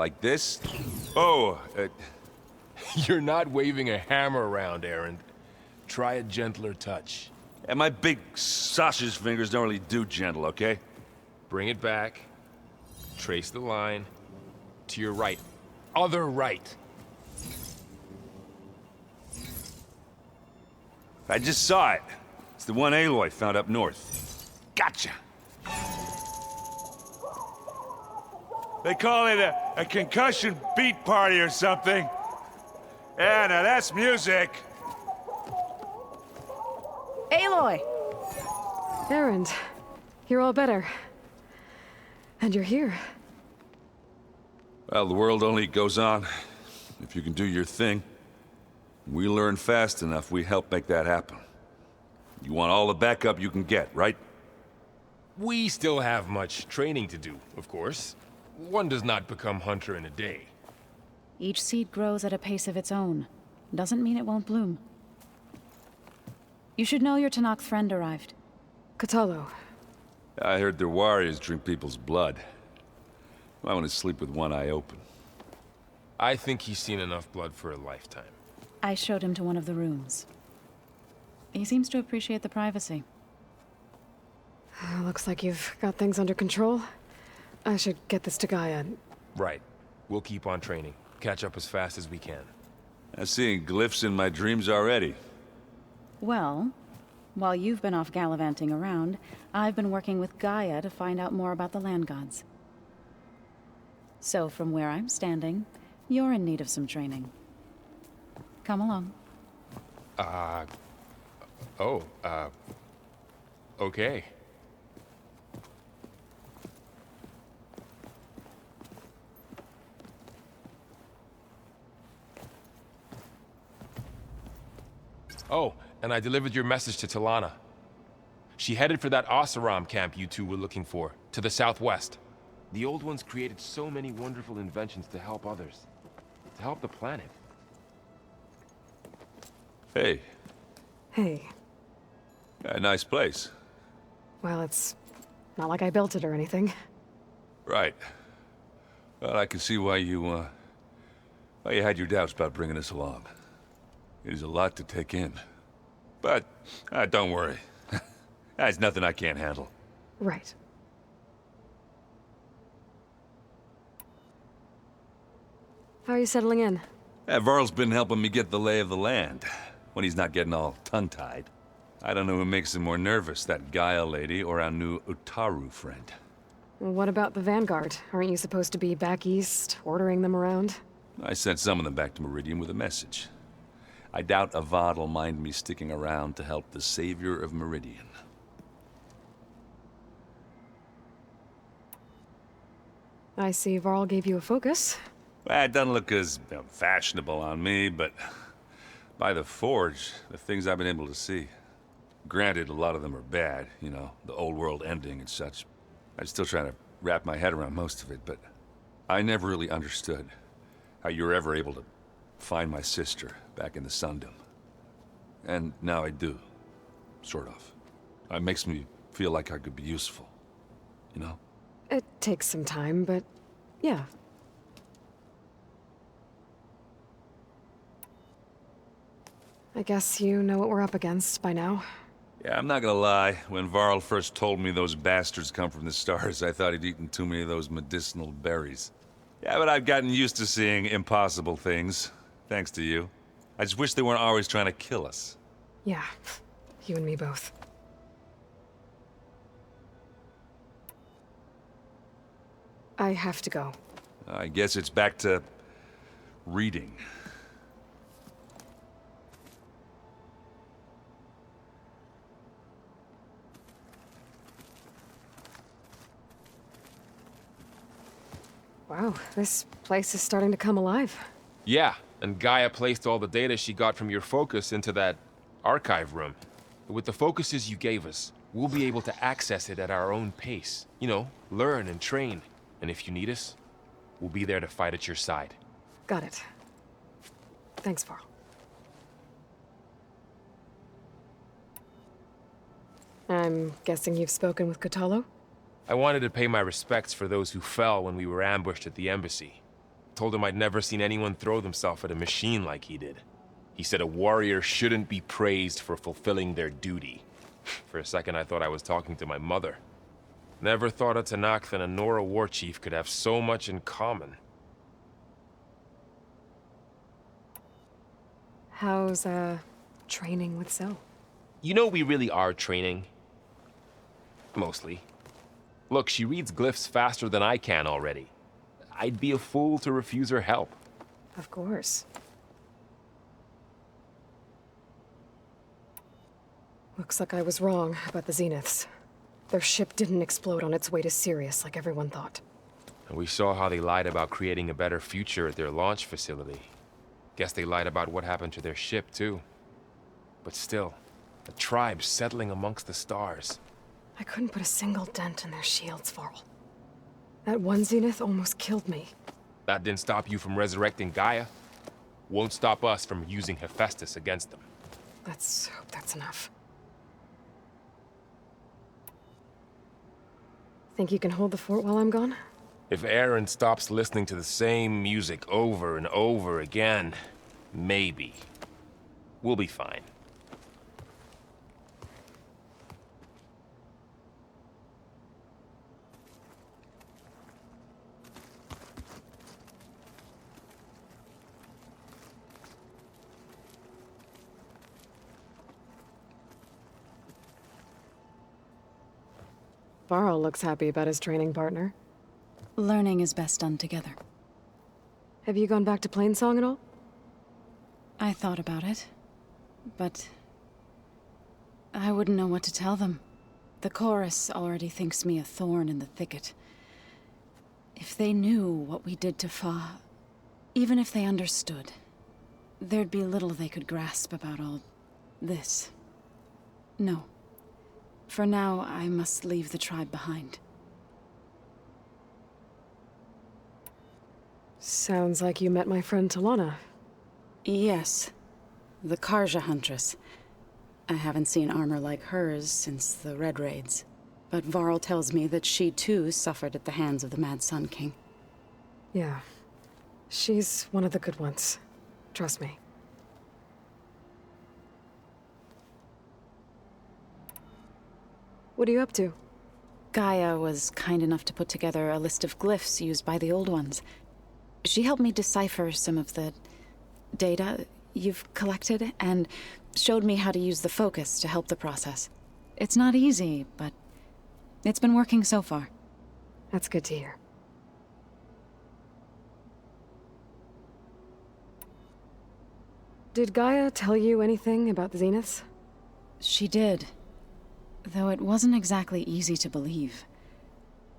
Like this? Oh, You're not waving a hammer around, Aaron. Try a gentler touch. and my big sausage fingers don't really do gentle, okay? Bring it back. Trace the line. To your right. Other right. I just saw it. It's the one Aloy found up north. Gotcha! They call it a concussion beat party or something. Yeah, now that's music. Aloy! Aaron, you're all better. And you're here. Well, the world only goes on if you can do your thing. We learn fast enough, we help make that happen. You want all the backup you can get, right? We still have much training to do, of course. One does not become hunter in a day. Each seed grows at a pace of its own. Doesn't mean it won't bloom. You should know your Tanakh friend arrived. Katalo. I heard their warriors drink people's blood. I want to sleep with one eye open. I think he's seen enough blood for a lifetime. I showed him to one of the rooms. He seems to appreciate the privacy. Looks like you've got things under control. I should get this to Gaia. Right. We'll keep on training. Catch up as fast as we can. I'm seeing glyphs in my dreams already. Well, while you've been off gallivanting around, I've been working with Gaia to find out more about the land gods. So from where I'm standing, you're in need of some training. Come along. Okay. Oh, and I delivered your message to Talana. She headed for that Oseram camp you two were looking for, to the southwest. The old ones created so many wonderful inventions to help others. To help the planet. Hey, Hey. a nice place. Well, it's not like I built it or anything. Right. Well, I can see why you had your doubts about bringing us along. It is a lot to take in. But, don't worry. That's nothing I can't handle. Right. How are you settling in? Varl's been helping me get the lay of the land, when he's not getting all tongue-tied. I don't know who makes him more nervous, that Gaia lady or our new Utaru friend. What about the Vanguard? Aren't you supposed to be back east, ordering them around? I sent some of them back to Meridian with a message. I doubt Avad'll mind me sticking around to help the savior of Meridian. I see Varl gave you a focus. Well, it doesn't look as fashionable on me, but by the Forge, the things I've been able to see. Granted, a lot of them are bad, you know, the old world ending and such. I'm still trying to wrap my head around most of it, but I never really understood how you were ever able to find my sister back in the Sundom. And now I do, sort of. It makes me feel like I could be useful, you know? It takes some time, but yeah. I guess you know what we're up against by now. Yeah, I'm not gonna lie. When Varl first told me those bastards come from the stars, I thought he'd eaten too many of those medicinal berries. Yeah, but I've gotten used to seeing impossible things, thanks to you. I just wish they weren't always trying to kill us. Yeah, you and me both. I have to go. I guess it's back to reading. Wow, this place is starting to come alive. Yeah, and Gaia placed all the data she got from your focus into that archive room. With the focuses you gave us, we'll be able to access it at our own pace. You know, learn and train. And if you need us, we'll be there to fight at your side. Got it. Thanks, Varl. I'm guessing you've spoken with Katalo? I wanted to pay my respects for those who fell when we were ambushed at the embassy. Told him I'd never seen anyone throw themselves at a machine like he did. He said a warrior shouldn't be praised for fulfilling their duty. For a second, I thought I was talking to my mother. Never thought a Tanakh and a Nora war chief could have so much in common. How's, training with Zoe? You know we really are training. Mostly. Look, she reads glyphs faster than I can already. I'd be a fool to refuse her help. Of course. Looks like I was wrong about the Zeniths. Their ship didn't explode on its way to Sirius like everyone thought. And we saw how they lied about creating a better future at their launch facility. Guess they lied about what happened to their ship, too. But still, a tribe settling amongst the stars. I couldn't put a single dent in their shields, Varl. That one Zenith almost killed me. That didn't stop you from resurrecting Gaia. Won't stop us from using Hephaestus against them. Let's hope that's enough. Think you can hold the fort while I'm gone? If Aaron stops listening to the same music over and over again, maybe. We'll be fine. Varl looks happy about his training partner. Learning is best done together. Have you gone back to Plainsong at all? I thought about it, but I wouldn't know what to tell them. The chorus already thinks me a thorn in the thicket. If they knew what we did to Fa, even if they understood, there'd be little they could grasp about all this. No. For now, I must leave the tribe behind. Sounds like you met my friend Talana. Yes. The Karja Huntress. I haven't seen armor like hers since the Red Raids. But Varl tells me that she too suffered at the hands of the Mad Sun King. Yeah. She's one of the good ones. Trust me. What are you up to? Gaia was kind enough to put together a list of glyphs used by the Old Ones. She helped me decipher some of the data you've collected, and showed me how to use the focus to help the process. It's not easy, but it's been working so far. That's good to hear. Did Gaia tell you anything about the Zeniths? She did. Though it wasn't exactly easy to believe.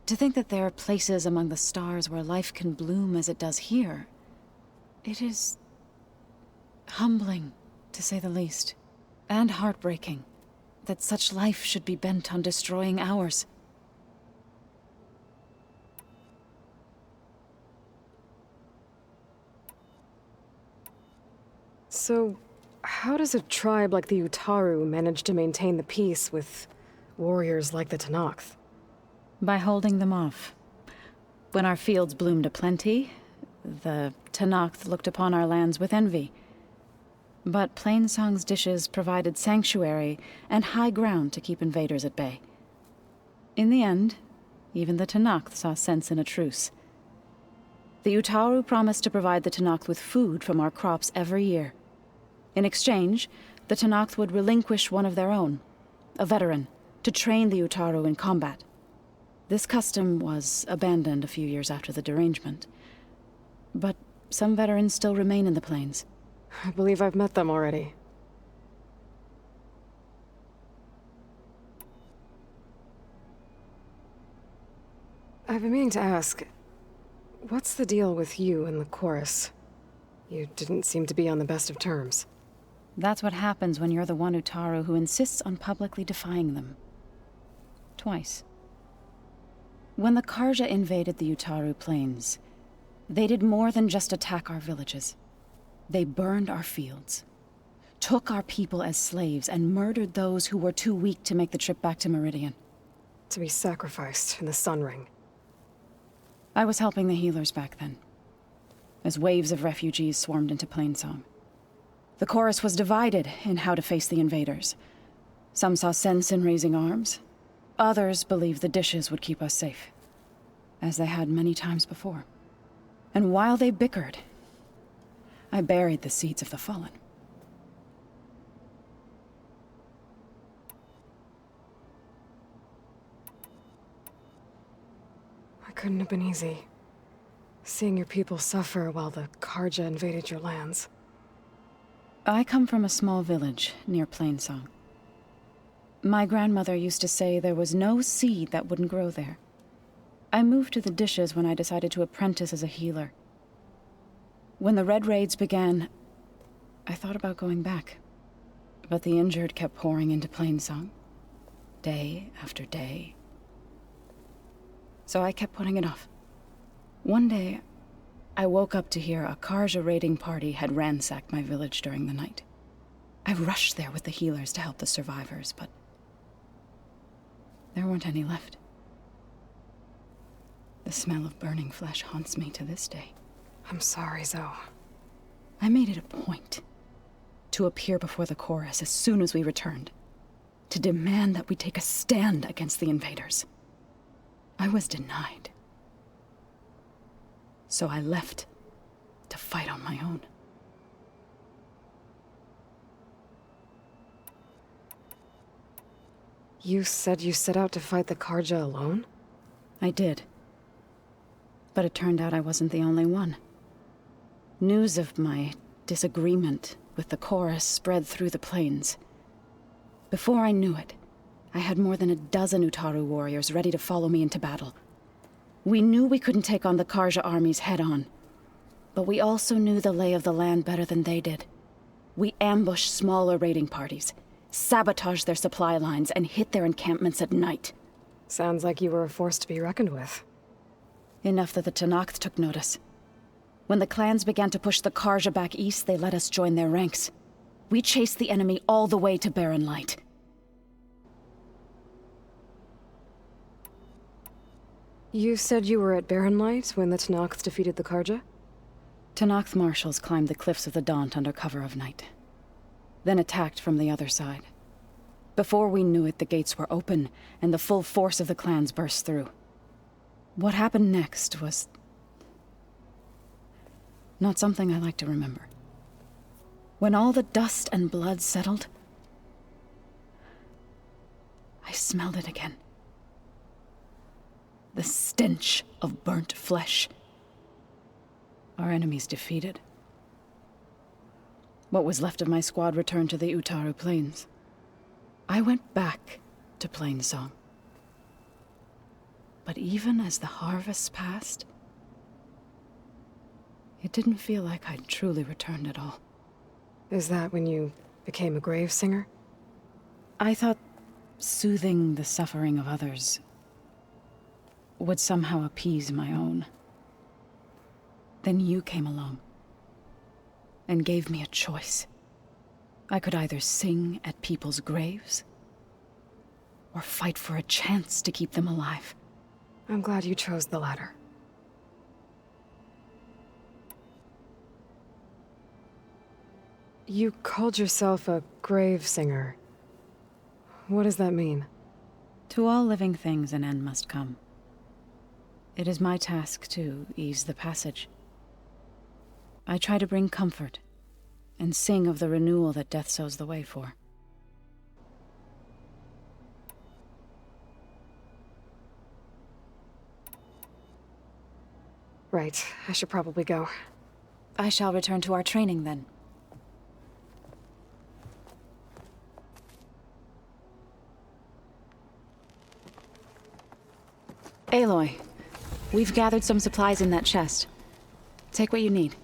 To think that there are places among the stars where life can bloom as it does here. It is humbling, to say the least. And heartbreaking, that such life should be bent on destroying ours. So, how does a tribe like the Utaru manage to maintain the peace with warriors like the Tanakh? By holding them off. When our fields bloomed aplenty, the Tanakh looked upon our lands with envy. But Plainsong's dishes provided sanctuary and high ground to keep invaders at bay. In the end, even the Tanakh saw sense in a truce. The Utaru promised to provide the Tanakh with food from our crops every year. In exchange, the Tanakh would relinquish one of their own, a veteran, to train the Utaru in combat. This custom was abandoned a few years after the derangement. But some veterans still remain in the plains. I believe I've met them already. I've been meaning to ask, what's the deal with you and the chorus? You didn't seem to be on the best of terms. That's what happens when you're the one Utaru who insists on publicly defying them. Twice. When the Karja invaded the Utaru plains, they did more than just attack our villages. They burned our fields, took our people as slaves, and murdered those who were too weak to make the trip back to Meridian. To be sacrificed in the Sun Ring. I was helping the healers back then. as waves of refugees swarmed into Plainsong. The chorus was divided in how to face the invaders. Some saw sense in raising arms. Others believed the dishes would keep us safe, as they had many times before. And while they bickered, I buried the seeds of the fallen. It couldn't have been easy. Seeing your people suffer while the Karja invaded your lands. I come from a small village near Plainsong. My grandmother used to say there was no seed that wouldn't grow there. I moved to the dishes when I decided to apprentice as a healer. When the Red Raids began, I thought about going back. But the injured kept pouring into Plainsong, day after day. So I kept putting it off. One day, I woke up to hear a Karja raiding party had ransacked my village during the night. I rushed there with the healers to help the survivors, but there weren't any left. The smell of burning flesh haunts me to this day. I'm sorry, Zoe. I made it a point to appear before the chorus as soon as we returned, to demand that we take a stand against the invaders. I was denied. So I left to fight on my own. You said you set out to fight the Karja alone? I did. But it turned out I wasn't the only one. News of my disagreement with the chorus spread through the plains. Before I knew it, I had more than a dozen Utaru warriors ready to follow me into battle. We knew we couldn't take on the Karja armies head-on, but we also knew the lay of the land better than they did. We ambushed smaller raiding parties, sabotaged their supply lines, and hit their encampments at night. Sounds like you were a force to be reckoned with. Enough that the Tenakth took notice. When the clans began to push the Karja back east, they let us join their ranks. We chased the enemy all the way to Barren Light. You said you were at Barren Light when the Tenakth defeated the Karja? Tenakth marshals climbed the cliffs of the Daunt under cover of night, then attacked from the other side. Before we knew it, the gates were open, and the full force of the clans burst through. What happened next was not something I like to remember. When all the dust and blood settled, I smelled it again. The stench of burnt flesh. Our enemies defeated. What was left of my squad returned to the Utaru Plains. I went back to Plainsong. But even as the harvests passed, it didn't feel like I'd truly returned at all. Is that when you became a grave singer? I thought soothing the suffering of others would somehow appease my own. Then you came along and gave me a choice. I could either sing at people's graves or fight for a chance to keep them alive. I'm glad you chose the latter. You called yourself a grave singer. What does that mean? To all living things an end must come. It is my task to ease the passage. I try to bring comfort and sing of the renewal that death sows the way for. Right, I should probably go. I shall return to our training then. Aloy, we've gathered some supplies in that chest. Take what you need.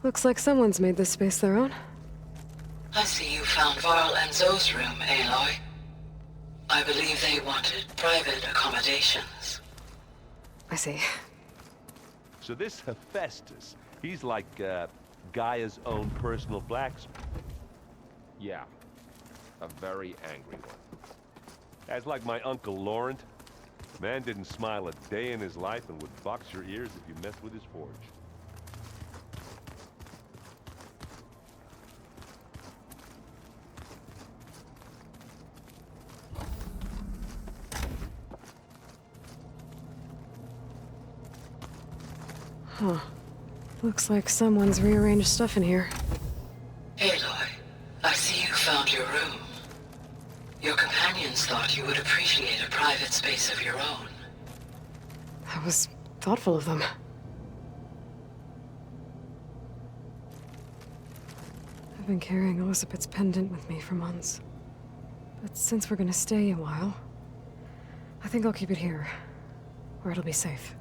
Looks like someone's made this space their own. I see you found Varl and Zoe's room, Aloy. I believe they wanted private accommodations. I see. So this Hephaestus, he's like, Gaia's own personal blacksmith. Yeah. A very angry one. That's like my Uncle Laurent. Man didn't smile a day in his life and would box your ears if you messed with his forge. Huh. Looks like someone's rearranged stuff in here. Aloy, I see you found your room. Your companions thought you would appreciate a private space of your own. That was thoughtful of them. I've been carrying Elizabeth's pendant with me for months. But since we're gonna stay a while, I think I'll keep it here, where it'll be safe.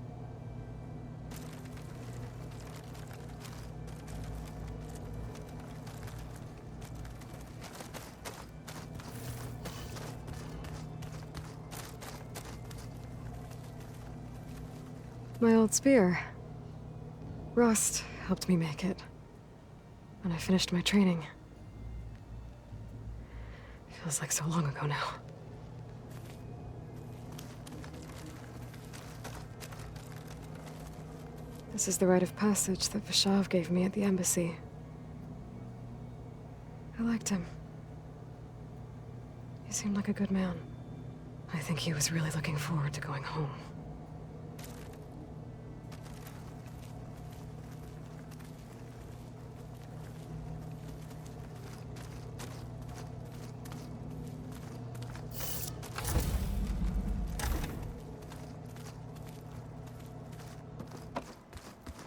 My old spear. Rust helped me make it. When I finished my training. Feels like so long ago now. This is the rite of passage that Vashav gave me at the embassy. I liked him. He seemed like a good man. I think he was really looking forward to going home.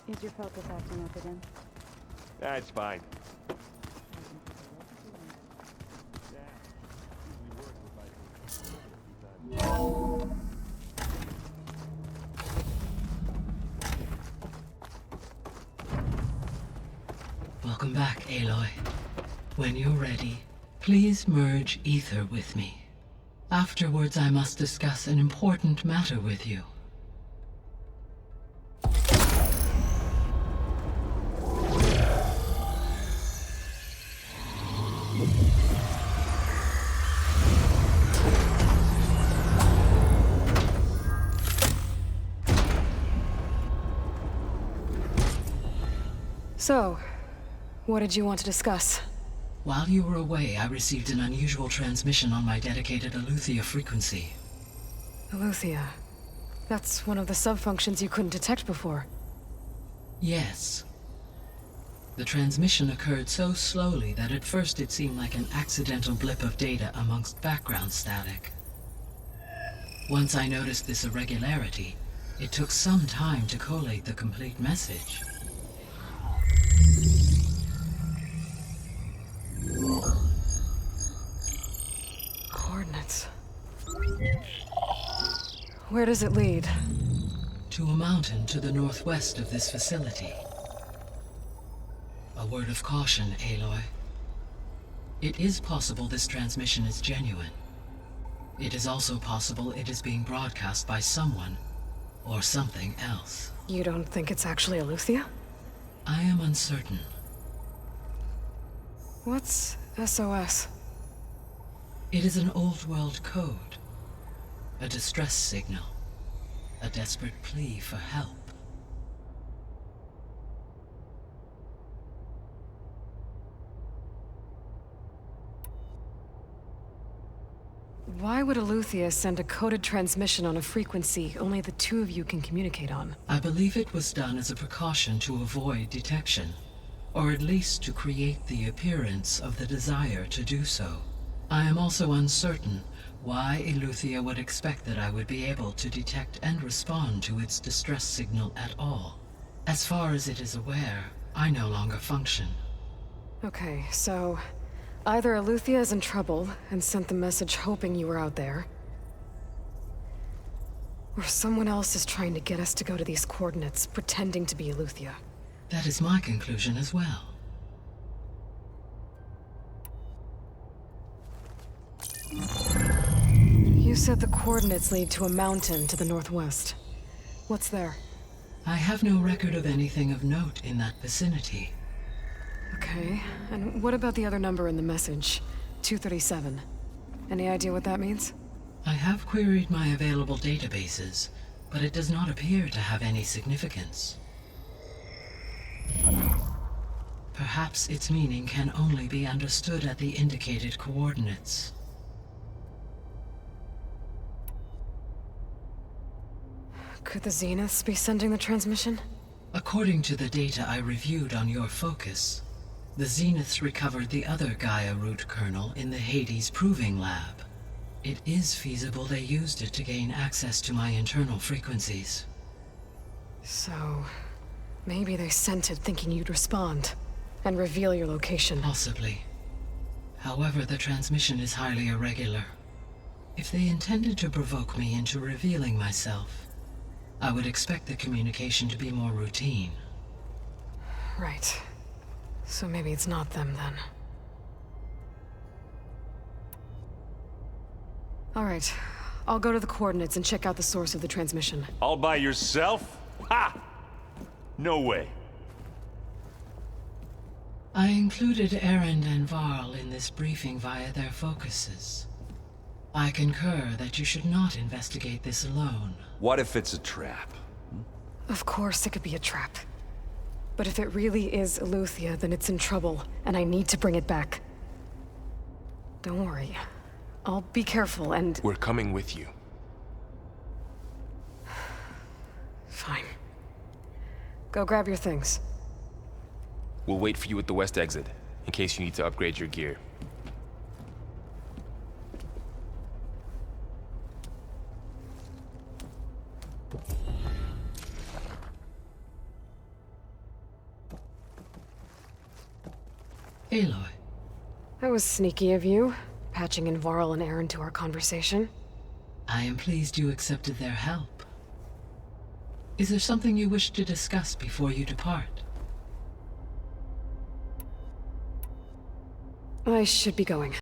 Is your focus acting up again? That's fine. Welcome back, Aloy. When you're ready, please merge ether with me. Afterwards, I must discuss an important matter with you. So, what did you want to discuss? While you were away, I received an unusual transmission on my dedicated Aletheia frequency. Aletheia. That's one of the sub-functions you couldn't detect before. Yes. The transmission occurred so slowly that at first it seemed like an accidental blip of data amongst background static. Once I noticed this irregularity, it took some time to collate the complete message. Coordinates. Where does it lead? To a mountain to the northwest of this facility. A word of caution, Aloy. It is possible this transmission is genuine. It is also possible it is being broadcast by someone or something else. You don't think it's actually Aletheia? I am uncertain. What's SOS? It is an old-world code. A distress signal. A desperate plea for help. Why would Aletheia send a coded transmission on a frequency only the two of you can communicate on? I believe it was done as a precaution to avoid detection, or at least to create the appearance of the desire to do so. I am also uncertain why Aletheia would expect that I would be able to detect and respond to its distress signal at all. As far as it is aware, I no longer function. Okay, so either Aletheia is in trouble and sent the message hoping you were out there, or someone else is trying to get us to go to these coordinates, pretending to be Aletheia. That is my conclusion as well. You said the coordinates lead to a mountain to the northwest. What's there? I have no record of anything of note in that vicinity. Okay, and what about the other number in the message? 237. Any idea what that means? I have queried my available databases, but it does not appear to have any significance. Perhaps its meaning can only be understood at the indicated coordinates. Could the Zeniths be sending the transmission? According to the data I reviewed on your focus, the Zeniths recovered the other Gaia root kernel in the Hades Proving Lab. It is feasible they used it to gain access to my internal frequencies. So, maybe they sent it thinking you'd respond and reveal your location. Possibly. However, the transmission is highly irregular. If they intended to provoke me into revealing myself, I would expect the communication to be more routine. Right. So maybe it's not them then. All right. I'll go to the coordinates and check out the source of the transmission. All by yourself? Ha! No way. I included Erend and Varl in this briefing via their focuses. I concur that you should not investigate this alone. What if it's a trap? Of course it could be a trap. But if it really is Eleuthia, then it's in trouble, and I need to bring it back. Don't worry. I'll be careful and... We're coming with you. Fine. Go grab your things. We'll wait for you at the west exit, in case you need to upgrade your gear. Aloy, That was sneaky of you, patching in Varl and Erend to our conversation. I am pleased you accepted their help. Is there something you wish to discuss before you depart? I should be going.